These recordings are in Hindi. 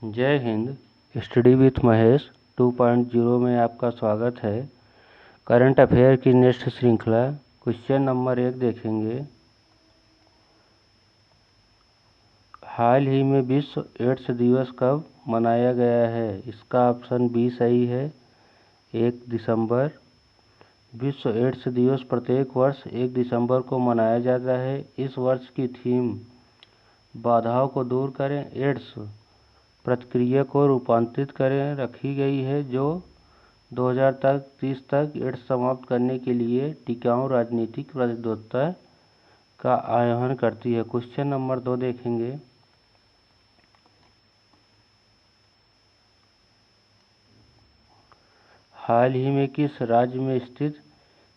जय हिंद। स्टडी विथ महेश 2.0 में आपका स्वागत है। करंट अफेयर की नेक्स्ट श्रृंखला क्वेश्चन नंबर 1 देखेंगे। हाल ही में विश्व एड्स दिवस कब मनाया गया है? इसका ऑप्शन बी सही है, 1 दिसंबर। विश्व एड्स दिवस प्रत्येक वर्ष 1 दिसंबर को मनाया जाता है। इस वर्ष की थीम बाधाओं को दूर करें, एड्स प्रतिक्रिया को रूपांतरित करें रखी गई है, जो 2030 तक एड्स समाप्त करने के लिए टिकाऊ राजनीतिक प्रतिबद्धता का आह्वान करती है। क्वेश्चन नंबर 2 देखेंगे। हाल ही में किस राज्य में स्थित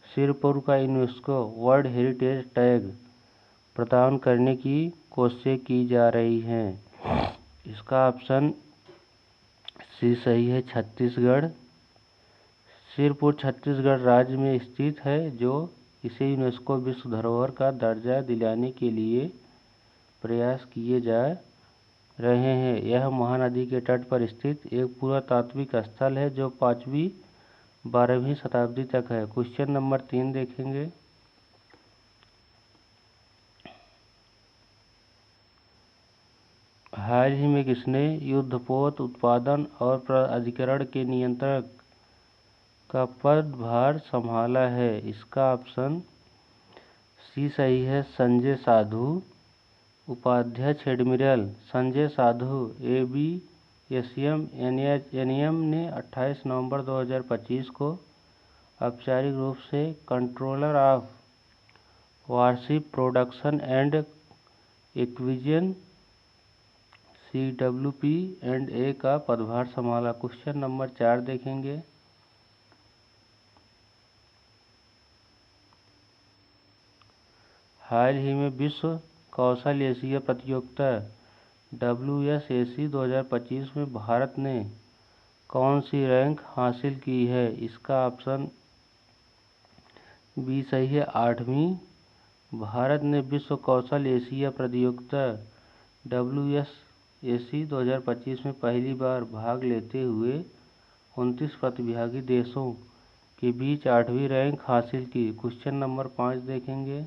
सिरपुर का यूनेस्को वर्ल्ड हेरिटेज टैग प्रदान करने की कोशिशें की जा रही हैं? इसका ऑप्शन सी सही है, छत्तीसगढ़। सिरपुर छत्तीसगढ़ राज्य में स्थित है, जो इसे यूनेस्को विश्व धरोहर का दर्जा दिलाने के लिए प्रयास किए जा रहे हैं। यह महानदी के तट पर स्थित एक पुरातात्विक स्थल है, जो 5वीं-12वीं शताब्दी तक है। क्वेश्चन नंबर 3 देखेंगे। हाल ही में किसने युद्धपोत उत्पादन और प्राधिकरण के नियंत्रक का पदभार संभाला है? इसका ऑप्शन सी सही है, संजय साधु। उपाध्यक्ष एडमिरल संजय साधु एवीएशन एनएम ने 28 नवंबर 2025 को औपचारिक रूप से controller of warship production and acquisition CWP&A का पदभार संभाला। क्वेश्चन नंबर 4 देखेंगे। हाल ही में विश्व कौशल एशिया प्रतियोगिता WSAC 2025 में भारत ने कौन सी रैंक हासिल की है? इसका ऑप्शन बी सही है, 8वीं। भारत ने विश्व कौशल एशिया प्रतियोगिता WSAC 2025 में पहली बार भाग लेते हुए 29 प्रतिभागी देशों के बीच 8वीं रैंक हासिल की। क्वेश्चन नंबर 5 देखेंगे।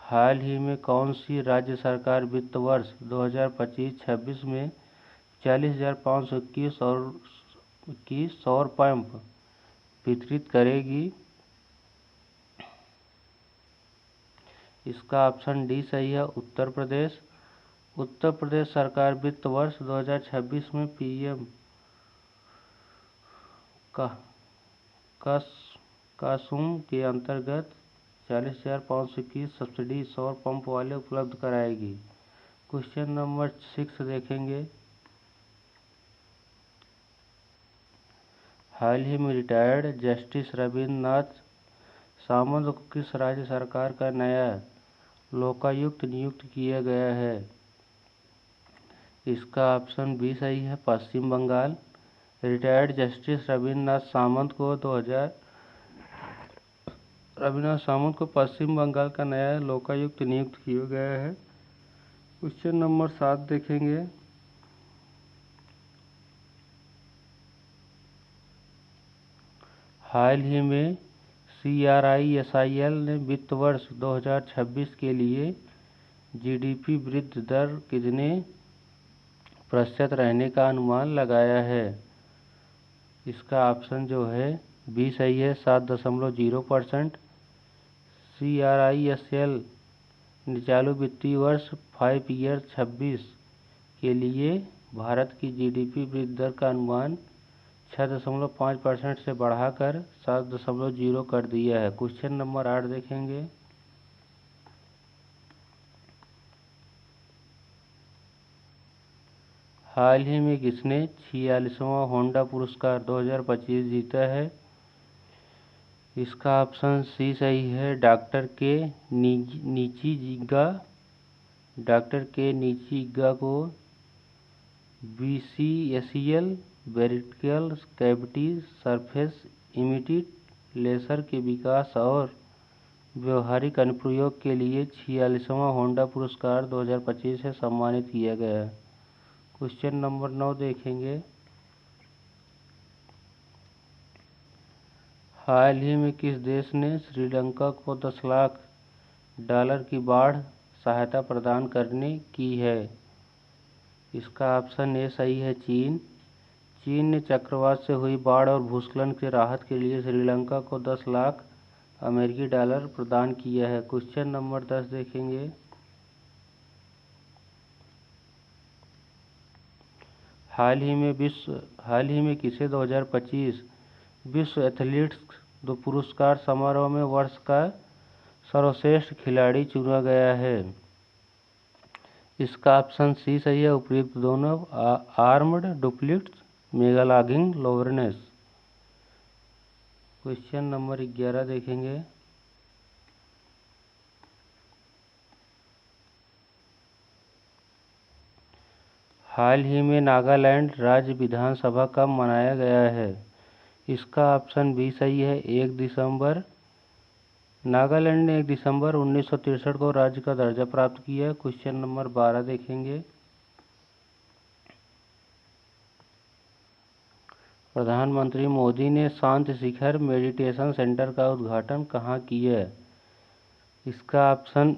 हाल ही में कौन सी राज्य सरकार वित्त वर्ष 2025-26 में 40,521 सौर पंप वितरित करेगी? इसका ऑप्शन डी सही है, उत्तर प्रदेश। उत्तर प्रदेश सरकार वित्त वर्ष 2026 में PM कुसुम के अंतर्गत 40,521 सब्सिडी सौर पंप वाले उपलब्ध कराएगी। क्वेश्चन नंबर 6 देखेंगे। हाल ही में रिटायर्ड जस्टिस रविंद्र नाथ सामंत को किस राज्य सरकार का नया लोकायुक्त नियुक्त किया गया है? इसका ऑप्शन बी सही है, पश्चिम बंगाल। रिटायर्ड जस्टिस रविंद्र नाथ सामंत को पश्चिम बंगाल का नया लोकायुक्त नियुक्त किया गया है। क्वेश्चन नंबर 7 देखेंगे। हाल ही में CRISIL ने वित्त वर्ष 2026 के लिए GDP वृद्धि दर कितने प्रतिशत रहने का अनुमान लगाया है? इसका ऑप्शन जो है बी सही है, 7.0%। CRISIL ने चालू वित्तीय वर्ष 5 ईयर 26 के लिए भारत की GDP वृद्धि दर का अनुमान 6.5% से बढ़ाकर 7.0 कर दिया है। क्वेश्चन नंबर 8 देखेंगे। हाल ही में किसने 46वां होंडा पुरस्कार 2025 जीता है? इसका ऑप्शन सी सही है, डॉक्टर के नीचिजिगा को BCSEL vertical cavity surface emitted laser के विकास और व्यवहारिक अनुप्रयोग के लिए 46वां होंडा पुरस्कार 2025 से सम्मानित किया गया। क्वेश्चन नंबर 9 देखेंगे। हाल ही में किस देश ने श्रीलंका को 10 लाख डॉलर की बाढ़ सहायता प्रदान करने की है? इसका ऑप्शन ए सही है, चीन। चीन ने चक्रवात से हुई बाढ़ और भूस्खलन से राहत के लिए श्रीलंका को 10 लाख अमेरिकी डॉलर प्रदान किया है। क्वेश्चन नंबर 10 देखेंगे। हाल ही में किसे 2025 विश्व एथलीट्स पुरस्कार समारोह में वर्ष का सर्वश्रेष्ठ खिलाड़ी चुना गया है? इसका ऑप्शन सी सही है, उपयुक्त दोनों। आर्म्ड डुप्लिट्स मेगालागिंग लोवरनेस। क्वेश्चन नंबर 11 देखेंगे। हाल ही में नागालैंड राज्य विधानसभा कब मनाया गया है? इसका ऑप्शन बी सही है, 1 दिसंबर। नागालैंड ने 1 दिसंबर 1963 को राज्य का दर्जा प्राप्त किया। क्वेश्चन नंबर 12 देखेंगे। प्रधानमंत्री मोदी ने शांति शिखर मेडिटेशन सेंटर का उद्घाटन कहाँ किया? इसका ऑप्शन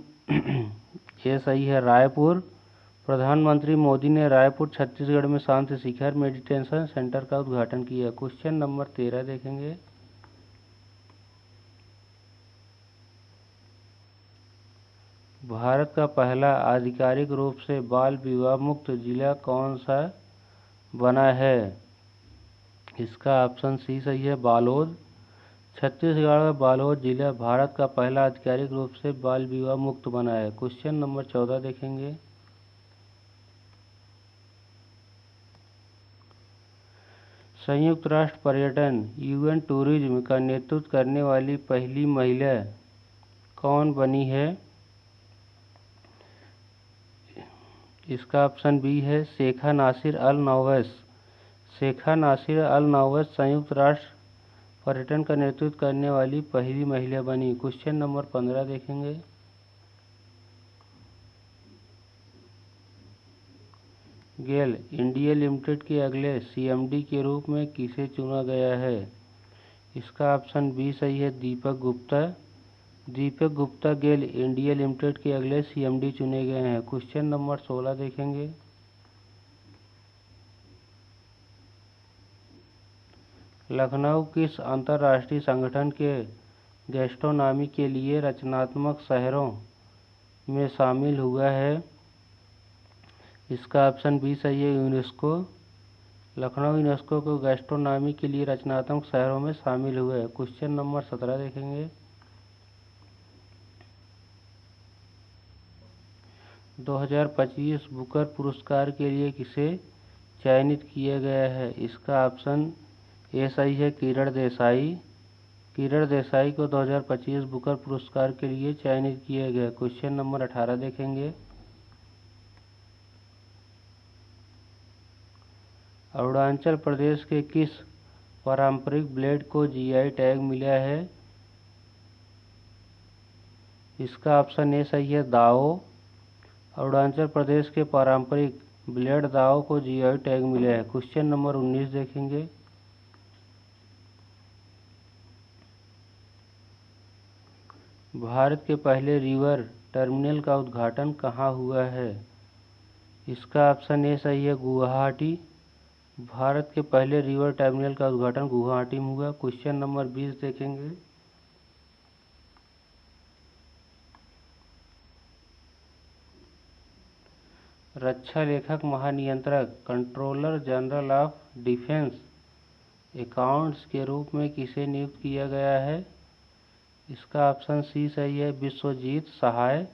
ए सही है, रायपुर। प्रधानमंत्री मोदी ने रायपुर छत्तीसगढ़ में शांति शिखर मेडिटेशन सेंटर का उद्घाटन किया। क्वेश्चन नंबर 13 देखेंगे। भारत का पहला आधिकारिक रूप से बाल विवाह मुक्त जिला कौन सा बना है? इसका ऑप्शन सी सही है, बालोद। छत्तीसगढ़ का बालोद जिला भारत का पहला आधिकारिक रूप से बाल विवाह मुक्त बना है। क्वेश्चन नंबर 14 देखेंगे। संयुक्त राष्ट्र पर्यटन यूएन टूरिज्म का नेतृत्व करने वाली पहली महिला कौन बनी है? इसका ऑप्शन बी है, शेखा नासिर अल नौवैस। शेखा नासिर अल नौवैस संयुक्त राष्ट्र पर्यटन का नेतृत्व करने वाली पहली महिला बनी। क्वेश्चन नंबर 15 देखेंगे। गेल इंडिया लिमिटेड के अगले सीएमडी के रूप में किसे चुना गया है? इसका ऑप्शन बी सही है, दीपक गुप्ता। दीपक गुप्ता गेल इंडिया लिमिटेड के अगले सीएमडी चुने गए हैं। क्वेश्चन नंबर 16 देखेंगे। लखनऊ किस अंतर्राष्ट्रीय संगठन के गैस्ट्रोनॉमी के लिए रचनात्मक शहरों में शामिल हुआ है? इसका ऑप्शन बी सही है, यूनेस्को। लखनऊ यूनेस्को को गैस्ट्रोनॉमी के लिए रचनात्मक शहरों में शामिल हुआ है। क्वेश्चन नंबर 17 देखेंगे। 2025 बुकर पुरस्कार के लिए किसे चयनित किया गया है? इसका ऑप्शन ए सही है, किरण देसाई। किरण देसाई को 2025 बुकर पुरस्कार के लिए चयनित किया गया। क्वेश्चन नंबर 18 देखेंगे। अरुणाचल प्रदेश के किस पारंपरिक ब्लेड को जीआई टैग मिला है? इसका ऑप्शन ए सही है, दाओ। अरुणाचल प्रदेश के पारंपरिक ब्लेड दाओ को जीआई टैग मिला है। क्वेश्चन नंबर 19 देखेंगे। भारत के पहले रिवर टर्मिनल का उद्घाटन कहाँ हुआ है? इसका ऑप्शन ए सही है, गुवाहाटी। भारत के पहले रिवर टर्मिनल का उद्घाटन गुवाहाटी में हुआ। क्वेश्चन नंबर 20 देखेंगे। रक्षा लेखक महानियंत्रक controller general of defence accounts के रूप में किसे नियुक्त किया गया है? इसका ऑप्शन सी सही है, विश्वजीत सहाय।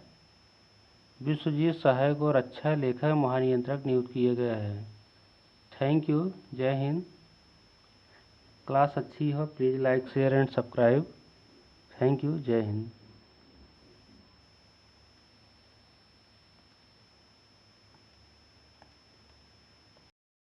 विश्वजीत सहाय को रक्षा लेखक महानियंत्रक नियुक्त किया गया है। Thank you. जय हिंद। क्लास अच्छी हो, please like share and subscribe. Thank you. जय हिंद।